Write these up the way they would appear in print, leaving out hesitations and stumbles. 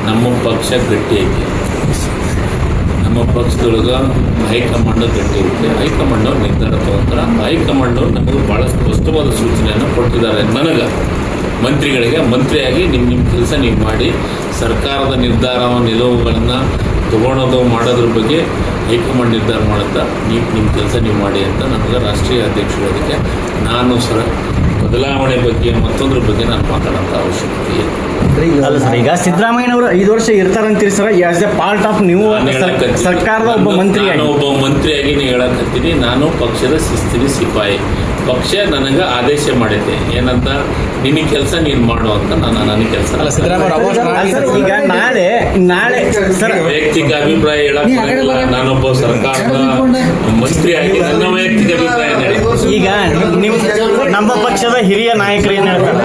ನಮ್ಮ ಪಕ್ಷ ಗಟ್ಟಿ ಐತಿ. ನಮ್ಮ ಪಕ್ಷದೊಳಗೆ ಹೈಕಮಾಂಡ್ ಗಟ್ಟಿ ಐತೆ. ಹೈಕಮಾಂಡ್ ನಿರ್ಧಾರ ತಗೊಂತಾರೆ. ಹೈಕಮಾಂಡ್ ನಮಗೆ ಭಾಳ ಸ್ಪಷ್ಟವಾದ ಸೂಚನೆಯನ್ನು ಕೊಟ್ಟಿದ್ದಾರೆ. ನನಗೆ ಮಂತ್ರಿಗಳಿಗೆ, ಮಂತ್ರಿಯಾಗಿ ನಿಮ್ಮ ಕೆಲಸ ನೀವು ಮಾಡಿ, ಸರ್ಕಾರದ ನಿರ್ಧಾರ ನಿಲುವುಗಳನ್ನು ತಗೊಳೋದು ಮಾಡೋದ್ರ ಬಗ್ಗೆ ಹೈಕಮಾಂಡ್ ನಿರ್ಧಾರ ಮಾಡುತ್ತಾ ನಿಮ್ಮ ಕೆಲಸ ನೀವು ಮಾಡಿ ಅಂತ ನಮಗೆ ರಾಷ್ಟ್ರೀಯ ಅಧ್ಯಕ್ಷರು. ಅದಕ್ಕೆ ನಾನು ಬದಲಾವಣೆ ಬಗ್ಗೆ ಮತ್ತೊಂದ್ರ ಬಗ್ಗೆ ನಾನು ಮಾತಾಡೋಂಥ ಅವಶ್ಯಕತೆ ಇಲ್ಲ. ಅಲ್ಲ ಸರ್, ಈಗ ಸಿದ್ದರಾಮಯ್ಯನವರು 5 ವರ್ಷ ಇರ್ತಾರಂತೀರಿ sir, as a part of ನೀವು ಸರ್ಕಾರದ ಒಬ್ಬ ಮಂತ್ರಿಯಾಗಿ ನೀವು ಹೇಳಕತ್ತೀನಿ. ನಾನು ಪಕ್ಷದ ಶಿಸ್ತಿನ ಸಿಪಾಯಿ. ಪಕ್ಷ ನನಗೆ ಆದೇಶ ಮಾಡೈತೆ ಏನಂತ, ನಿನ್ನ ಕೆಲಸ ನೀನು ಮಾಡು ಅಂತ. ನನ್ನ ಕೆಲಸ ಈಗ ನಾಳೆ ಸರ್ ವೈಯಕ್ತಿಕ ಅಭಿಪ್ರಾಯ ಹೇಳಕ್ಕಾಗಿಲ್ಲ. ನಾನೊಬ್ಬ ಸರ್ಕಾರದ ಮಂತ್ರಿಯಾಗಿ ನನ್ನ ವೈಯಕ್ತಿಕ ಅಭಿಪ್ರಾಯ. ಈಗ ನೀವು ನಮ್ಮ ಪಕ್ಷದ ಹಿರಿಯ ನಾಯಕರು ಏನು ಹೇಳ್ತಾರೆ,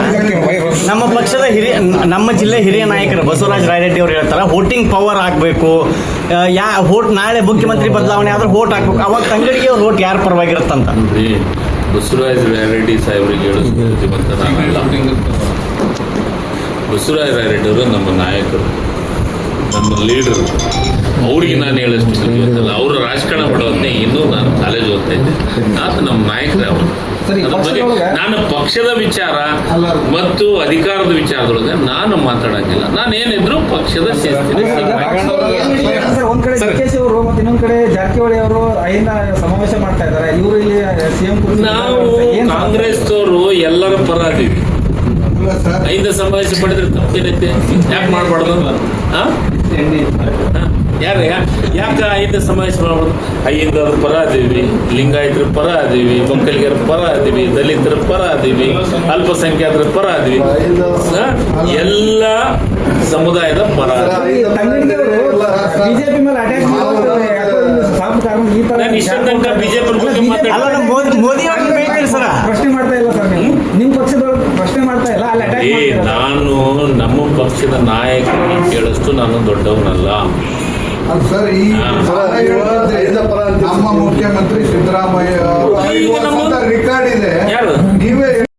ನಮ್ಮ ಜಿಲ್ಲೆ ಹಿರಿಯ ನಾಯಕರು ಬಸವರಾಜ ರಾಯರೆಡ್ಡಿ ಅವರು ಹೇಳ್ತಾರೆ ವೋಟಿಂಗ್ ಪವರ್ ಆಗಬೇಕು. ನಾಳೆ ಮುಖ್ಯಮಂತ್ರಿ ಬದಲಾವಣೆ ಆದ್ರೆ ವೋಟ್ ಹಾಕ್ಬೇಕು. ಅವಾಗ ತಂಗಡಿಗೆ ಅವ್ರ ವೋಟ್ ಯಾರ ಪರವಾಗಿರುತ್ತಂತ. ಬಸವರಾಜ ರಾಯರೆಡ್ಡಿ ಸಾಹೇಬರಿಗೆ ಹೇಳೋದು ಬುದ್ಧಿವಂತ ನಾನಲ್ಲ. ಬಸವರಾಜ ರಾಯರೆಡ್ಡಿ ಅವರು ನಮ್ಮ ನಾಯಕರು, ನಮ್ಮ ಲೀಡರು. ಅವ್ರಿಗೆ ನಾನು ಹೇಳೋಷ್ಟು ಬುದ್ಧಿವಂತಲ್ಲ. ಅವರು ರಾಜಕಾರಣ ಮಾಡೋದನ್ನೇ ಇನ್ನೂ ನಾನು ಕಾಲೇಜ್ ಓದ್ತಾ ಇದ್ದೆ. ನಾನು ನಮ್ಮ ನಾಯಕರೇ ಅವರು. ನಾನು ಪಕ್ಷದ ವಿಚಾರ ಮತ್ತು ಅಧಿಕಾರದ ವಿಚಾರದೊಳಗೆ ನಾನು ಮಾತಾಡಂಗಿಲ್ಲ. ನಾನೇನಿದ್ರು ಪಕ್ಷದ ಒಂದ್ ಕಡೆ ಡಿಕೆಶಿ ಅವರು ಮತ್ತೆ ಇನ್ನೊಂದ್ ಕಡೆ ಜಾರಕಿಹೊಳಿ ಅವರು ಐನ ಸಮಾವೇಶ ಮಾಡ್ತಾ ಇದ್ದಾರೆ. ಇವರು ಇಲ್ಲಿ ಸಿಎಂ ನಾವು ಕಾಂಗ್ರೆಸ್ನವರು ಎಲ್ಲರ ಪರ ಅದೀವಿ. 5 ಸಮಾವೇಶ ಪಡೆದ್ರೆ ತಪ್ಪೇನೈತೆ? ಯಾಕೆ ಮಾಡಬಾರ್ದು? ಯಾಕೆ 5 ಸಮಾವೇಶ ಮಾಡ್ಬಾರ್ದು? 5 ಪರ ಅದೀವಿ, ಲಿಂಗಾಯತರ ಪರ ಅದೀವಿ, ಒಕ್ಕಲಿಗರ ಪರ ಅದೀವಿ, ದಲಿತರ ಪರ ಅದೀವಿ, ಅಲ್ಪಸಂಖ್ಯಾತರ ಪರ ಅದೀವಿ, ಎಲ್ಲ ಸಮುದಾಯದ ಪರ. ಬಿಜೆಪಿ ಮೇಲೆ ಅಟ್ಯಾಕ್ ನಾನು ಇಷ್ಟ ತನಕ ಬಿಜೆಪಿ ಮೋದಿ ಅವ್ರಿಗೆ ಬೇಕಿಲ್ಲ ಸರ್, ಪ್ರಶ್ನೆ ಮಾಡ್ತಾ ಇಲ್ಲ ಸರ್. ನಿಮ್ಮ ಪಕ್ಷದೊಳಗೆ ಪ್ರಶ್ನೆ ಮಾಡ್ತಾ ಇಲ್ಲ. ಅಲ್ಲಿ ಅಟ್ಯಾಕ್ ನಾನು ನಮ್ಮ ಪಕ್ಷದ ನಾಯಕರಿಗೆ ಕೇಳಷ್ಟು ನಾನು ದೊಡ್ಡವನಲ್ಲ ಸರ್. ನಮ್ಮ ಮುಖ್ಯಮಂತ್ರಿ ಸಿದ್ದರಾಮಯ್ಯ ರೆಕಾರ್ಡ್ ಇದೆ. ಯಾರು? ನೀವೇ